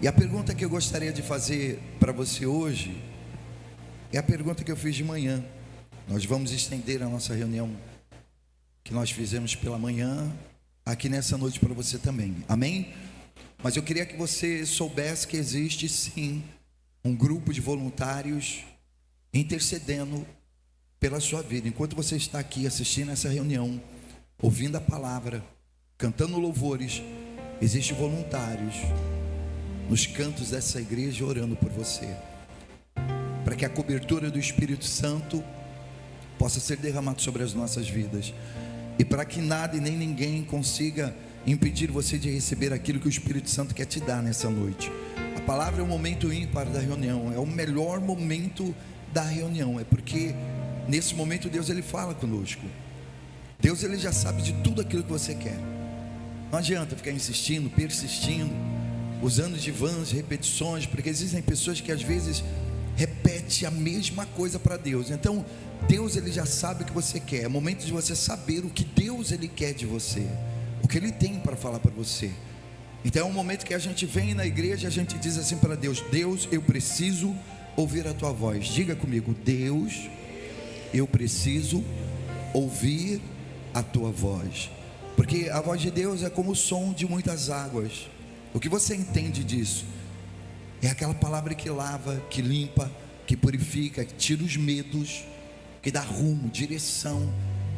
E a pergunta que eu gostaria de fazer para você hoje é a pergunta que eu fiz de manhã. Nós vamos estender a nossa reunião que nós fizemos pela manhã aqui nessa noite para você também, amém? Mas eu queria que você soubesse que existe sim um grupo de voluntários intercedendo pela sua vida. Enquanto você está aqui assistindo essa reunião, ouvindo a palavra, cantando louvores, existem voluntários nos cantos dessa igreja orando por você, para que a cobertura do Espírito Santo possa ser derramada sobre as nossas vidas, e para que nada e nem ninguém consiga impedir você de receber aquilo que o Espírito Santo quer te dar nessa noite. A palavra é um momento ímpar da reunião, é o melhor momento da reunião, é porque nesse momento Deus ele fala conosco. Deus ele já sabe de tudo aquilo que você quer. Não adianta ficar insistindo, persistindo, usando de vãs repetições, porque existem pessoas que às vezes repetem a mesma coisa para Deus. Então Deus ele já sabe o que você quer. É momento de você saber o que Deus ele quer de você, o que ele tem para falar para você. Então é um momento que a gente vem na igreja, a gente diz assim para Deus: Deus, eu preciso ouvir a tua voz. Diga comigo: Deus, eu preciso ouvir a tua voz. Porque a voz de Deus é como o som de muitas águas. O que você entende disso? É aquela palavra que lava, que limpa, que purifica, que tira os medos, que dá rumo, direção.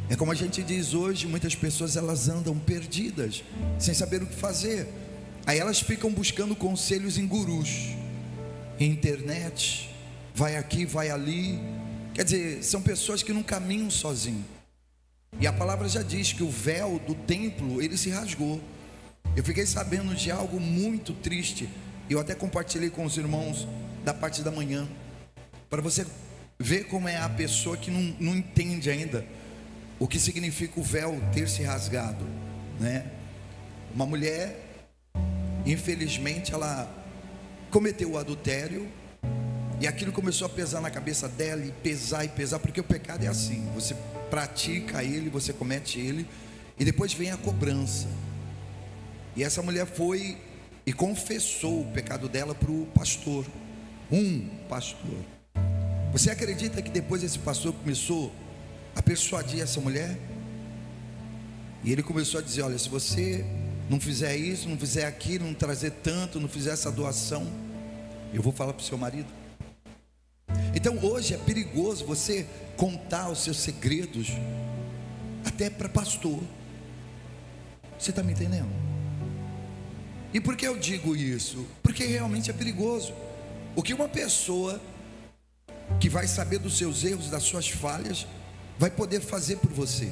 É como a gente diz hoje, muitas pessoas elas andam perdidas, sem saber o que fazer. Aí elas ficam buscando conselhos em gurus, em internet, vai aqui, vai ali. Quer dizer, são pessoas que não caminham sozinhos. E a palavra já diz que o véu do templo, ele se rasgou. Eu fiquei sabendo de algo muito triste. Eu até compartilhei com os irmãos da parte da manhã, para você ver como é a pessoa que não entende ainda o que significa o véu ter se rasgado, né? Uma mulher, infelizmente, ela cometeu o adultério, e aquilo começou a pesar na cabeça dela, e pesar, porque o pecado é assim: você pratica ele, você comete ele, e depois vem a cobrança. E essa mulher foi e confessou o pecado dela para o pastor, um pastor. Você acredita que depois esse pastor começou a persuadir essa mulher? E ele começou a dizer: olha, se você não fizer isso, não fizer aquilo, não trazer tanto, não fizer essa doação, eu vou falar para o seu marido. Então hoje é perigoso você contar os seus segredos até para pastor. Você está me entendendo? E por que eu digo isso? Porque realmente é perigoso. O que uma pessoa que vai saber dos seus erros, das suas falhas, vai poder fazer por você?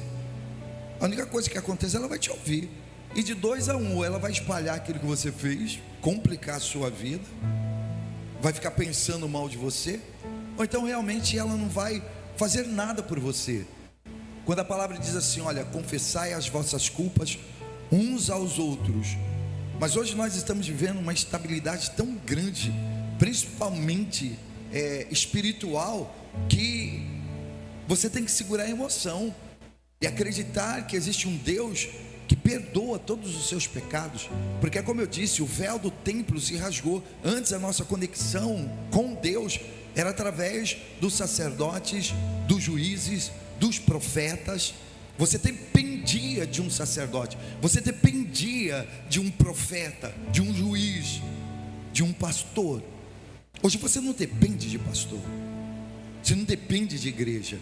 A única coisa que acontece, ela vai te ouvir, e de 2 a 1, ela vai espalhar aquilo que você fez, complicar a sua vida, vai ficar pensando mal de você, ou então realmente ela não vai fazer nada por você. Quando a palavra diz assim: olha, confessai as vossas culpas uns aos outros. Mas hoje nós estamos vivendo uma instabilidade tão grande, principalmente espiritual, que você tem que segurar a emoção e acreditar que existe um Deus que perdoa todos os seus pecados. Porque é como eu disse, o véu do templo se rasgou. Antes a nossa conexão com Deus era através dos sacerdotes, dos juízes, dos profetas. Você dependia de um sacerdote, você dependia de um profeta, de um juiz, de um pastor. Hoje você não depende de pastor, você não depende de igreja,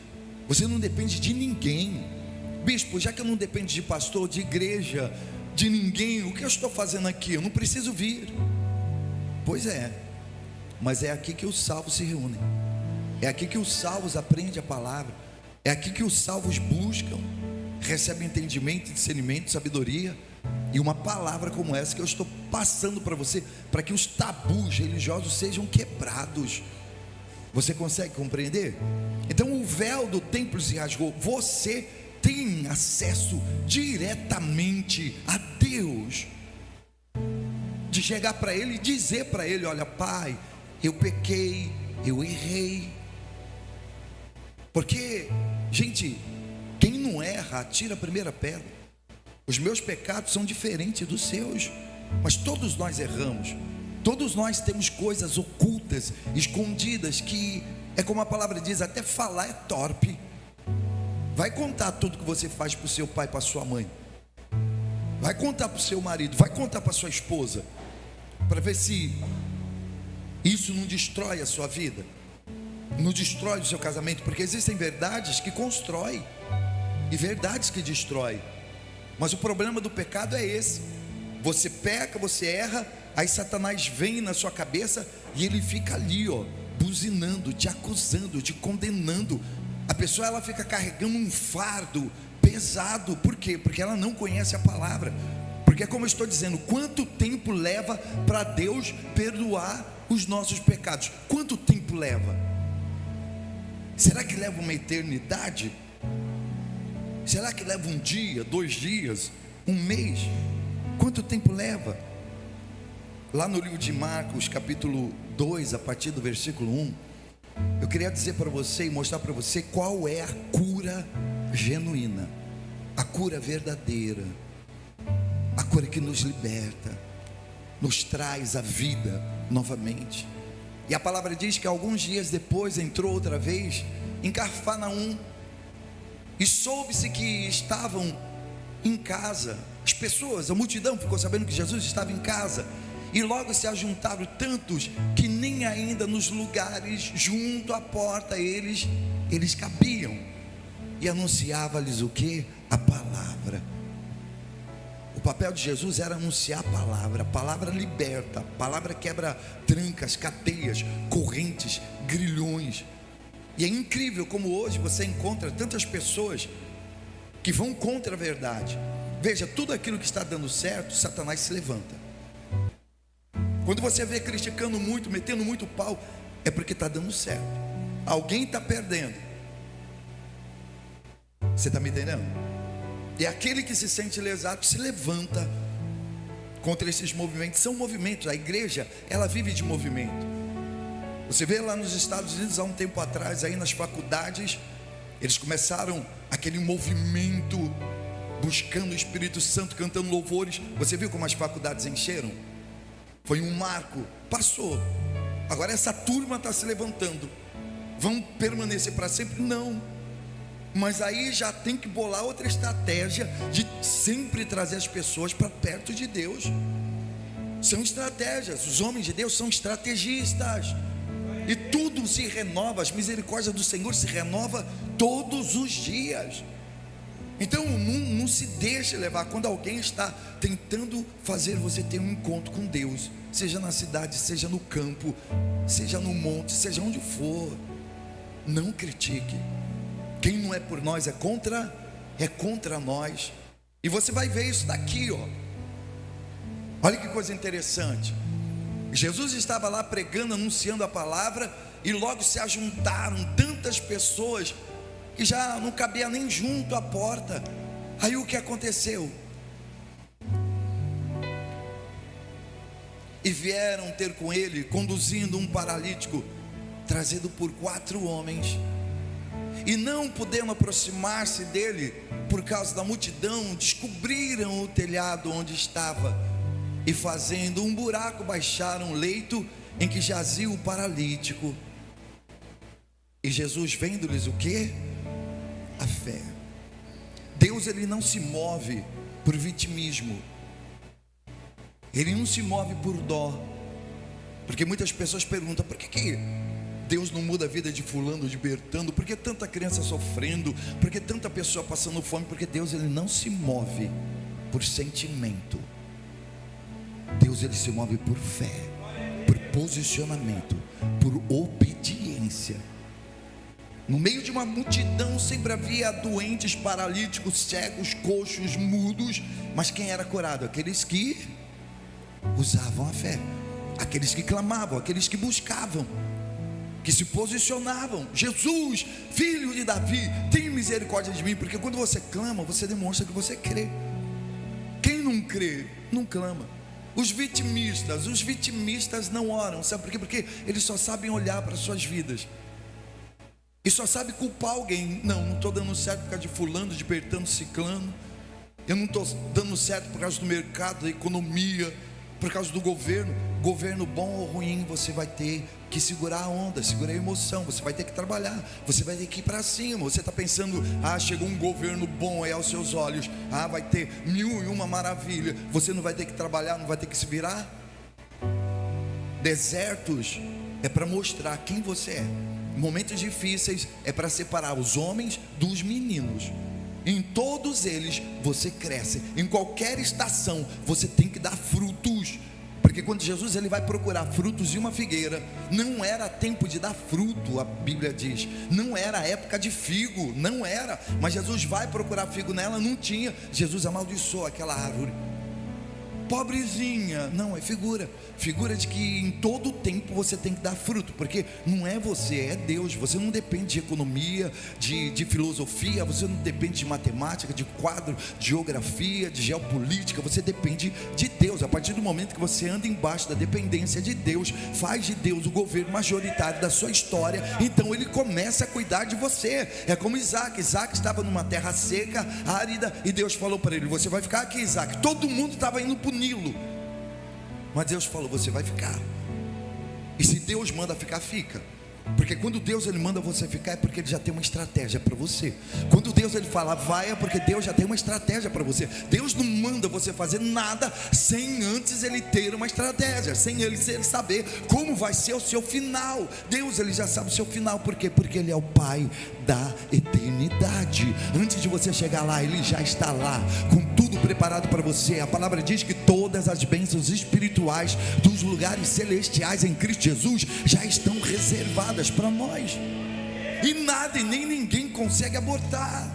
você não depende de ninguém. Bispo, já que eu não dependo de pastor, de igreja, de ninguém, o que eu estou fazendo aqui? Eu não preciso vir. Pois é, mas é aqui que os salvos se reúnem, é aqui que os salvos aprendem a palavra, é aqui que os salvos buscam, recebem entendimento, discernimento, sabedoria, e uma palavra como essa que eu estou passando para você, para que os tabus religiosos sejam quebrados. Você consegue compreender? Então o véu do templo se rasgou. Você tem acesso diretamente a Deus, de chegar para Ele e dizer para Ele: olha, Pai, eu pequei, eu errei. Porque, gente, quem não erra, atira a primeira pedra. Os meus pecados são diferentes dos seus, mas todos nós erramos. Todos nós temos coisas ocultas, escondidas, que é como a palavra diz, até falar é torpe. Vai contar tudo que você faz para o seu pai, para a sua mãe. Vai contar para o seu marido, vai contar para a sua esposa, para ver se isso não destrói a sua vida, não destrói o seu casamento, porque existem verdades que constroem e verdades que destroem. Mas o problema do pecado é esse: você peca, você erra, aí Satanás vem na sua cabeça e ele fica ali, buzinando, te acusando, te condenando. A pessoa, ela fica carregando um fardo pesado. Por quê? Porque ela não conhece a palavra. Porque, como eu estou dizendo, quanto tempo leva para Deus perdoar os nossos pecados? Quanto tempo leva? Será que leva uma eternidade? Será que leva um dia, 2 dias, um mês? Quanto tempo leva? Lá no livro de Marcos, capítulo 2, a partir do versículo 1, eu queria dizer para você e mostrar para você qual é a cura genuína, a cura verdadeira, a cura que nos liberta, nos traz a vida novamente. E a palavra diz que alguns dias depois entrou outra vez em Cafarnaum, e soube-se que estavam em casa. As pessoas, a multidão ficou sabendo que Jesus estava em casa, e logo se ajuntaram tantos que nem ainda nos lugares junto à porta eles cabiam. E anunciava-lhes o que? A palavra. O papel de Jesus era anunciar a palavra liberta, a palavra quebra trancas, cadeias, correntes, grilhões. E é incrível como hoje você encontra tantas pessoas que vão contra a verdade. Veja, tudo aquilo que está dando certo, Satanás se levanta. Quando você vê criticando muito, metendo muito pau, é porque está dando certo. Alguém está perdendo. Você está me entendendo? E aquele que se sente lesado se levanta contra esses movimentos. São movimentos. A igreja, ela vive de movimento. Você vê lá nos Estados Unidos, há um tempo atrás, aí nas faculdades, eles começaram aquele movimento, buscando o Espírito Santo, cantando louvores. Você viu como as faculdades encheram? Foi um marco, passou. Agora essa turma está se levantando. Vão permanecer para sempre? Não. Mas aí já tem que bolar outra estratégia de sempre trazer as pessoas para perto de Deus. São estratégias. Os homens de Deus são estrategistas. E tudo se renova. As misericórdias do Senhor se renova todos os dias. Então não se deixe levar quando alguém está tentando fazer você ter um encontro com Deus, seja na cidade, seja no campo, seja no monte, seja onde for. Não critique. Quem não é por nós é contra nós. E você vai ver isso daqui, Olha que coisa interessante. Jesus estava lá pregando, anunciando a palavra, e logo se ajuntaram tantas pessoas que já não cabia nem junto à porta. Aí o que aconteceu? E vieram ter com ele, conduzindo um paralítico, trazido por 4 homens, e não podendo aproximar-se dele por causa da multidão, descobriram o telhado onde estava, e fazendo um buraco, baixaram o leito em que jazia o paralítico. E Jesus, vendo-lhes o que? A fé. Deus, ele não se move por vitimismo, ele não se move por dó. Porque muitas pessoas perguntam: por que Deus não muda a vida de fulano, de Bertando? Por que tanta criança sofrendo? Por que tanta pessoa passando fome? Porque Deus, ele não se move por sentimento. Deus, ele se move por fé, por posicionamento, por obediência. No meio de uma multidão sempre havia doentes, paralíticos, cegos, coxos, mudos. Mas quem era curado? Aqueles que usavam a fé, aqueles que clamavam, aqueles que buscavam, que se posicionavam. Jesus, filho de Davi, tem misericórdia de mim. Porque quando você clama, você demonstra que você crê. Quem não crê, não clama. Os vitimistas não oram. Sabe por quê? Porque eles só sabem olhar para as suas vidas e só sabe culpar alguém. Não estou dando certo por causa de fulano, de Bertano, ciclano. Eu não estou dando certo por causa do mercado, da economia. por causa do governo bom ou ruim, você vai ter que segurar a onda, segurar a emoção, você vai ter que trabalhar, você vai ter que ir para cima. Você está pensando, chegou um governo bom aí aos seus olhos, vai ter 1001 maravilha, você não vai ter que trabalhar, não vai ter que se virar? Desertos é para mostrar quem você é. Momentos difíceis é para separar os homens dos meninos. Em todos eles você cresce. Em qualquer estação você tem que dar frutos. Porque quando Jesus ele vai procurar frutos de uma figueira, não era tempo de dar fruto, a Bíblia diz. Não era época de figo, não era. Mas Jesus vai procurar figo nela, não tinha. Jesus amaldiçoou aquela árvore. Pobrezinha, não, é figura de que em todo tempo você tem que dar fruto, porque não é você, é Deus. Você não depende de economia, de filosofia, você não depende de matemática, de quadro, de geografia, de geopolítica, você depende de Deus. A partir do momento que você anda embaixo da dependência de Deus, faz de Deus o governo majoritário da sua história, então Ele começa a cuidar de você. É como Isaac estava numa terra seca, árida, e Deus falou para ele: você vai ficar aqui, Isaac. Todo mundo estava indo para o Nilo, mas Deus falou: você vai ficar. E se Deus manda ficar, fica. Porque quando Deus ele manda você ficar, é porque Ele já tem uma estratégia para você. Quando Deus ele fala vai, é porque Deus já tem uma estratégia para você. Deus não manda você fazer nada sem antes Ele ter uma estratégia, sem Ele saber como vai ser o seu final. Deus ele já sabe o seu final. Por quê? Porque Ele é o Pai da eternidade. Antes de você chegar lá, Ele já está lá com tudo preparado para você. A palavra diz que todas as bênçãos espirituais dos lugares celestiais em Cristo Jesus já estão reservadas para nós, e nada e nem ninguém consegue abortar.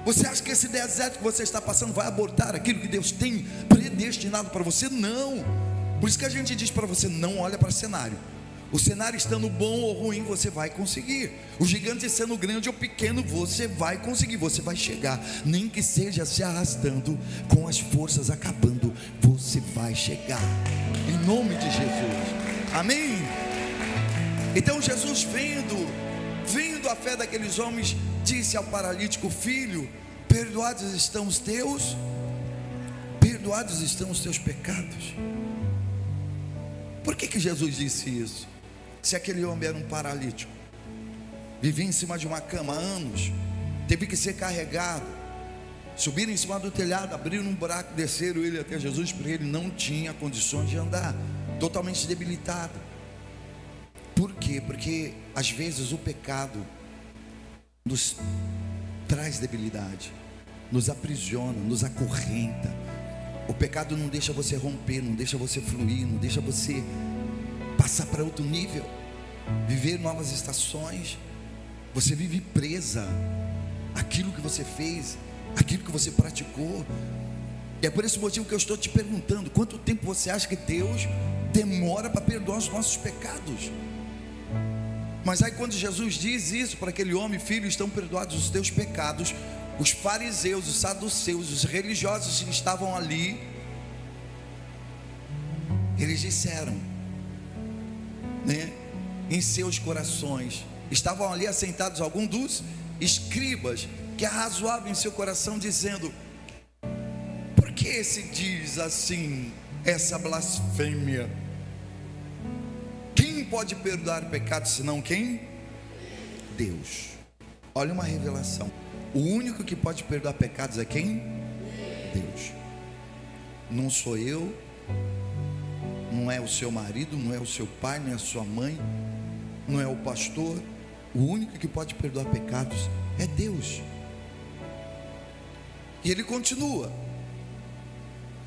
Você acha que esse deserto que você está passando vai abortar aquilo que Deus tem predestinado para você? Não. Por isso que a gente diz para você: não olha para o cenário. O cenário estando bom ou ruim, você vai conseguir. O gigante sendo grande ou pequeno, você vai conseguir, você vai chegar. Nem que seja se arrastando, com as forças acabando, você vai chegar, em nome de Jesus, amém? Então Jesus, vendo a fé daqueles homens, disse ao paralítico: filho, perdoados estão os teus pecados. Por que Jesus disse isso? Se aquele homem era um paralítico, vivia em cima de uma cama há anos, teve que ser carregado, subiram em cima do telhado, abriram um buraco, desceram ele até Jesus, porque ele não tinha condições de andar, totalmente debilitado. Por quê? Porque às vezes o pecado nos traz debilidade, nos aprisiona, nos acorrenta. O pecado não deixa você romper, não deixa você fluir, não deixa você passar para outro nível, viver novas estações. Você vive presa àquilo que você fez, àquilo que você praticou. E é por esse motivo que eu estou te perguntando: quanto tempo você acha que Deus demora para perdoar os nossos pecados? Mas aí quando Jesus diz isso para aquele homem: filho, estão perdoados os teus pecados, os fariseus, os saduceus, os religiosos que estavam ali, eles disseram, em seus corações, estavam ali assentados alguns dos escribas, que arrazoavam em seu coração, dizendo: por que se diz assim essa blasfêmia? Quem pode perdoar pecados senão quem? Deus. Olha uma revelação: o único que pode perdoar pecados é quem? Deus. Não sou eu, não é o seu marido, não é o seu pai, não é a sua mãe, não é o pastor. O único que pode perdoar pecados é Deus. E ele continua.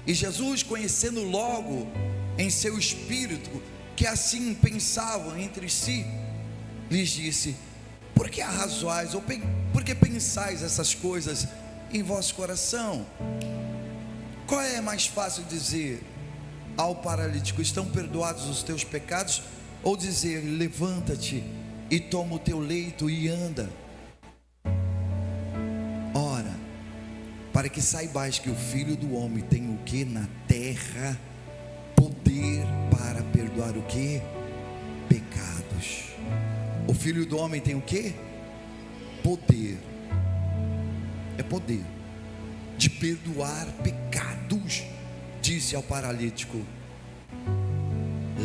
E Jesus, conhecendo logo em seu espírito que assim pensavam entre si, lhes disse: por que arrazoais, ou por que pensais essas coisas em vosso coração? Qual é mais fácil dizer ao paralítico: estão perdoados os teus pecados? Ou dizer: levanta-te e toma o teu leito e anda? Ora, para que saibais que o Filho do Homem tem o que na terra? Poder para perdoar o que? Pecados. O Filho do Homem tem o que? Poder. É poder de perdoar pecados, disse ao paralítico: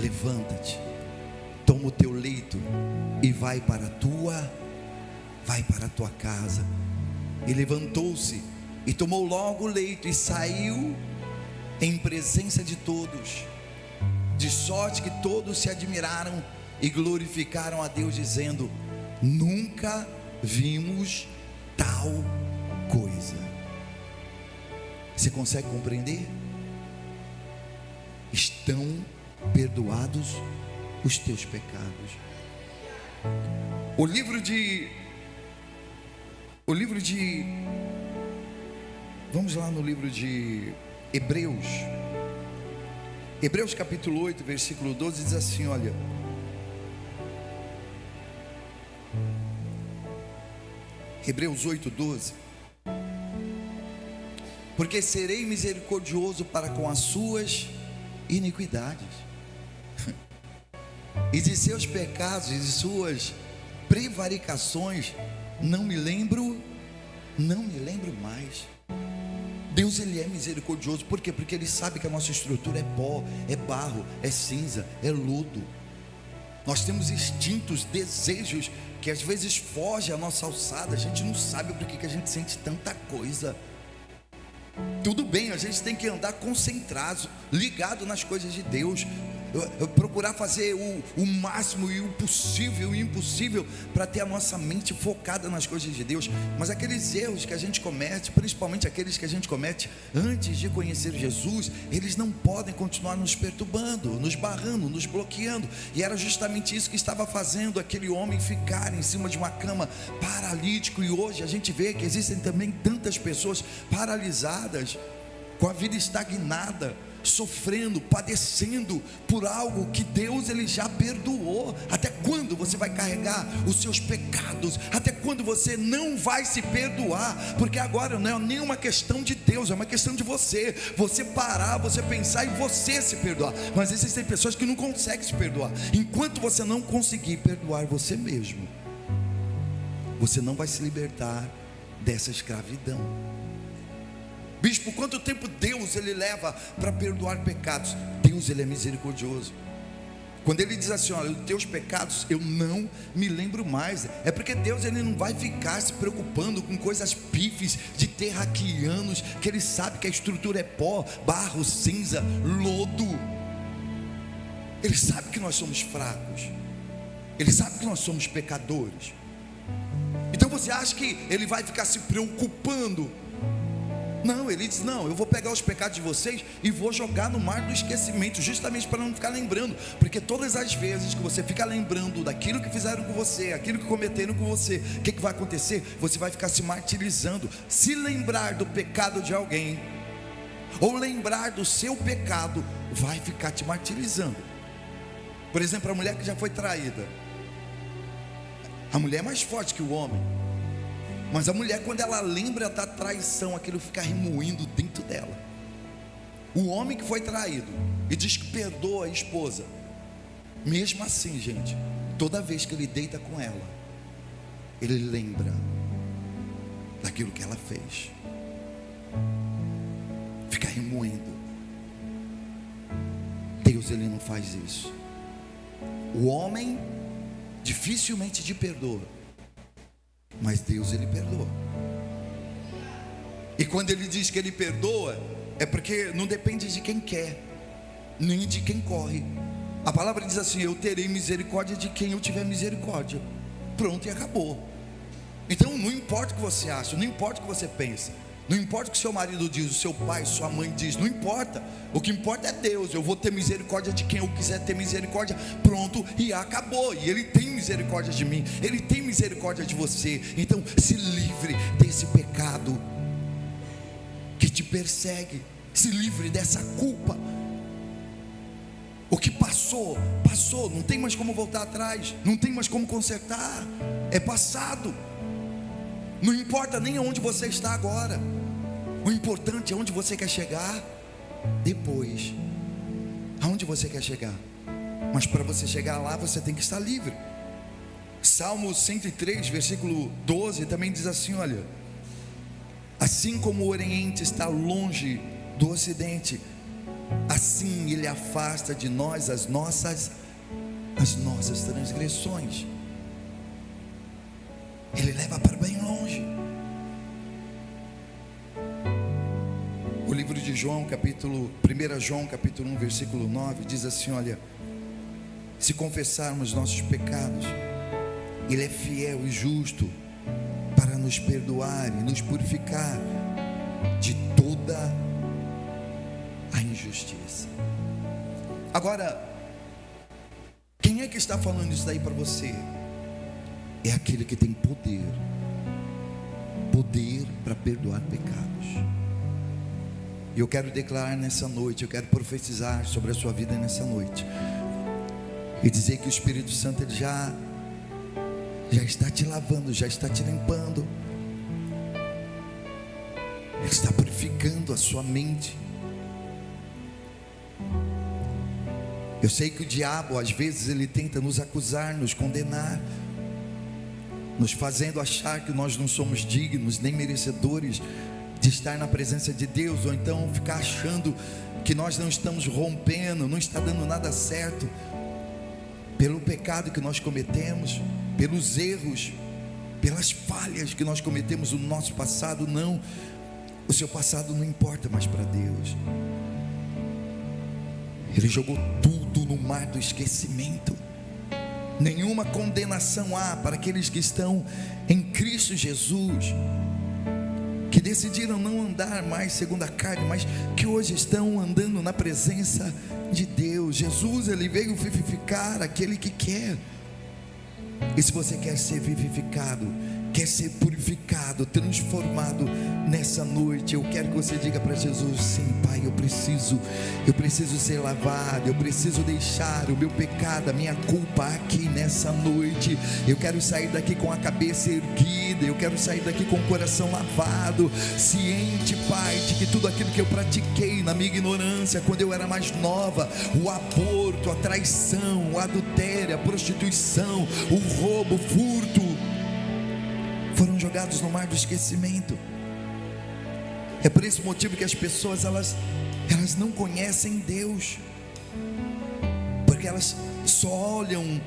levanta-te, toma o teu leito e vai para a tua casa. E levantou-se e tomou logo o leito e saiu em presença de todos, de sorte que todos se admiraram e glorificaram a Deus, dizendo: nunca vimos tal coisa. Você consegue compreender? Estão perdoados os teus pecados. O livro de vamos lá no livro de Hebreus capítulo 8, versículo 12, diz assim, olha: Hebreus 8, 12: porque serei misericordioso para com as suas iniquidades, e de seus pecados e de suas prevaricações não me lembro mais. Deus, Ele é misericordioso. Por quê? Porque Ele sabe que a nossa estrutura é pó, é barro, é cinza, é lodo. Nós temos instintos, desejos que às vezes fogem à nossa alçada. A gente não sabe por que a gente sente tanta coisa. Tudo bem, a gente tem que andar concentrado, ligado nas coisas de Deus, procurar fazer o máximo e o possível e o impossível para ter a nossa mente focada nas coisas de Deus. Mas aqueles erros que a gente comete, principalmente aqueles que a gente comete antes de conhecer Jesus, eles não podem continuar nos perturbando, nos barrando, nos bloqueando. E era justamente isso que estava fazendo aquele homem ficar em cima de uma cama paralítico. E hoje a gente vê que existem também tantas pessoas paralisadas, com a vida estagnada, sofrendo, padecendo por algo que Deus, Ele já perdoou. Até quando você vai carregar os seus pecados? Até quando você não vai se perdoar? Porque agora não é nem uma questão de Deus, é uma questão de você parar, você pensar e você se perdoar. Mas existem pessoas que não conseguem se perdoar. Enquanto você não conseguir perdoar você mesmo, você não vai se libertar dessa escravidão. Bispo, quanto tempo Deus, Ele leva para perdoar pecados? Deus, Ele é misericordioso. Quando Ele diz assim, olha, os teus pecados eu não me lembro mais, é porque Deus, Ele não vai ficar se preocupando com coisas pífias de terraquianos, que Ele sabe que a estrutura é pó, barro, cinza, lodo. Ele sabe que nós somos fracos, Ele sabe que nós somos pecadores. Então você acha que Ele vai ficar se preocupando? Não, Ele diz, não, eu vou pegar os pecados de vocês e vou jogar no mar do esquecimento, justamente para não ficar lembrando. Porque todas as vezes que você fica lembrando daquilo que fizeram com você, aquilo que cometeram com você, o que vai acontecer? Você vai ficar se martirizando. Se lembrar do pecado de alguém, ou lembrar do seu pecado, vai ficar te martirizando. Por exemplo, a mulher que já foi traída, a mulher é mais forte que o homem. Mas a mulher, quando ela lembra da traição, aquilo fica remoendo dentro dela. O homem que foi traído e diz que perdoa a esposa, mesmo assim, gente, toda vez que ele deita com ela, ele lembra daquilo que ela fez, fica remoendo. Deus, Ele não faz isso. O homem dificilmente te perdoa, mas Deus, Ele perdoa. E quando Ele diz que Ele perdoa, é porque não depende de quem quer, nem de quem corre. A palavra diz assim, eu terei misericórdia de quem eu tiver misericórdia. Pronto, e acabou. Então não importa o que você acha, não importa o que você pensa, não importa o que seu marido diz, o seu pai, sua mãe diz, não importa. O que importa é Deus. Eu vou ter misericórdia de quem eu quiser ter misericórdia. Pronto, e acabou. E Ele tem misericórdia de mim, Ele tem misericórdia de você. Então se livre desse pecado que te persegue, se livre dessa culpa. O que passou, passou, não tem mais como voltar atrás, não tem mais como consertar, é passado. Não importa nem aonde você está agora, o importante é onde você quer chegar depois. Aonde você quer chegar? Mas para você chegar lá, você tem que estar livre. Salmo 103, versículo 12 também diz assim, olha: assim como o Oriente está longe do Ocidente, assim Ele afasta de nós as nossas transgressões. Ele leva para bem longe. O livro de João, 1 João capítulo 1, versículo 9, diz assim: olha, se confessarmos nossos pecados, Ele é fiel e justo para nos perdoar e nos purificar de toda a injustiça. Agora, quem é que está falando isso daí para você? É aquele que tem poder para perdoar pecados. E eu quero declarar nessa noite, eu quero profetizar sobre a sua vida nessa noite, e dizer que o Espírito Santo ele já está te lavando, já está te limpando, Ele está purificando a sua mente. Eu sei que o diabo às vezes ele tenta nos acusar, nos condenar, nos fazendo achar que nós não somos dignos nem merecedores de estar na presença de Deus, ou então ficar achando que nós não estamos rompendo, não está dando nada certo, pelo pecado que nós cometemos, pelos erros, pelas falhas que nós cometemos no nosso passado. Não, o seu passado não importa mais para Deus. Ele jogou tudo no mar do esquecimento. Nenhuma condenação há para aqueles que estão em Cristo Jesus, que decidiram não andar mais segundo a carne, mas que hoje estão andando na presença de Deus. Jesus, Ele veio vivificar aquele que quer. E se você quer ser vivificado, quer ser purificado, transformado nessa noite, eu quero que você diga para Jesus: sim, Pai, eu preciso ser lavado, eu preciso deixar o meu pecado, a minha culpa aqui nessa noite. Eu quero sair daqui com a cabeça erguida, eu quero sair daqui com o coração lavado, ciente, Pai, de que tudo aquilo que eu pratiquei na minha ignorância, quando eu era mais nova, o aborto, a traição, o adultério, a prostituição, o roubo, o furto, foram jogados no mar do esquecimento. É por esse motivo que as pessoas elas não conhecem Deus, porque elas só olham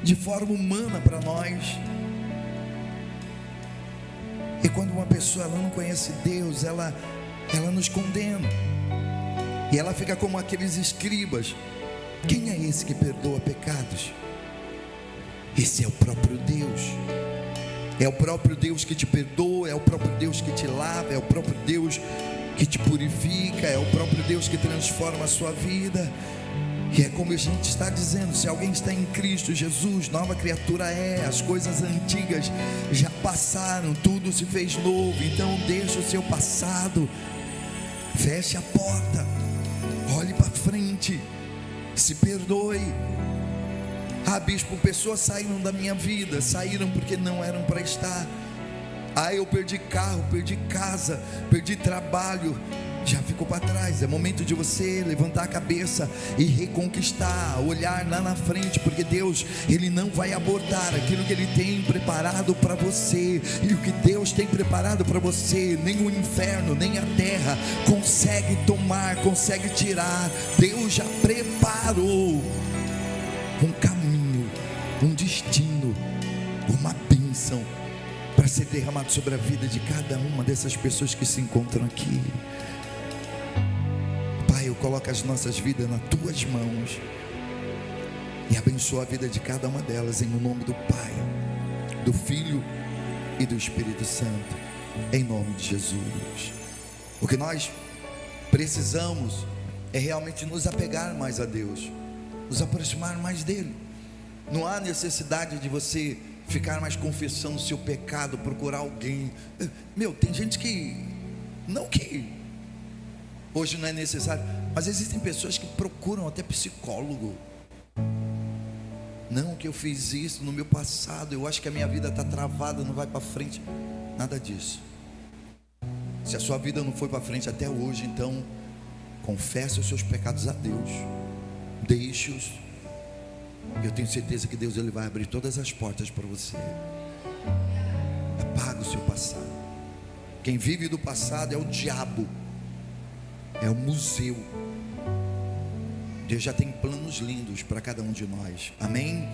de forma humana para nós. E quando uma pessoa ela não conhece Deus, ela nos condena, e ela fica como aqueles escribas. Quem é esse que perdoa pecados? Esse é o próprio Deus. É o próprio Deus que te perdoa, é o próprio Deus que te lava, é o próprio Deus que te purifica, é o próprio Deus que transforma a sua vida. E é como a gente está dizendo: se alguém está em Cristo Jesus, nova criatura é, as coisas antigas já passaram, tudo se fez novo. Então deixa o seu passado, feche a porta, olhe para frente, se perdoe. Ah, bispo, pessoas saíram da minha vida, saíram porque não eram para estar. Ah, eu perdi carro, perdi casa, perdi trabalho, já ficou para trás. É momento de você levantar a cabeça e reconquistar, olhar lá na frente, porque Deus, Ele não vai abortar aquilo que Ele tem preparado para você. E o que Deus tem preparado para você, nem o inferno, nem a terra consegue tomar, consegue tirar. Deus já preparou um caminho, um destino, uma bênção para ser derramado sobre a vida de cada uma dessas pessoas que se encontram aqui. Pai, eu coloco as nossas vidas nas tuas mãos e abençoa a vida de cada uma delas, em nome do Pai, do Filho e do Espírito Santo, em nome de Jesus. O que nós precisamos é realmente nos apegar mais a Deus, nos aproximar mais dele. Não há necessidade de você ficar mais confessando o seu pecado, procurar alguém. Tem gente que, não que hoje não é necessário, mas existem pessoas que procuram até psicólogo. Não, que eu fiz isso no meu passado, eu acho que a minha vida está travada, não vai para frente. Nada disso. Se a sua vida não foi para frente até hoje, então confesse os seus pecados a Deus, deixe-os. Eu tenho certeza que Deus ele vai abrir todas as portas para você. Apaga o seu passado. Quem vive do passado é o diabo, é o museu, Deus já tem planos lindos para cada um de nós. Amém?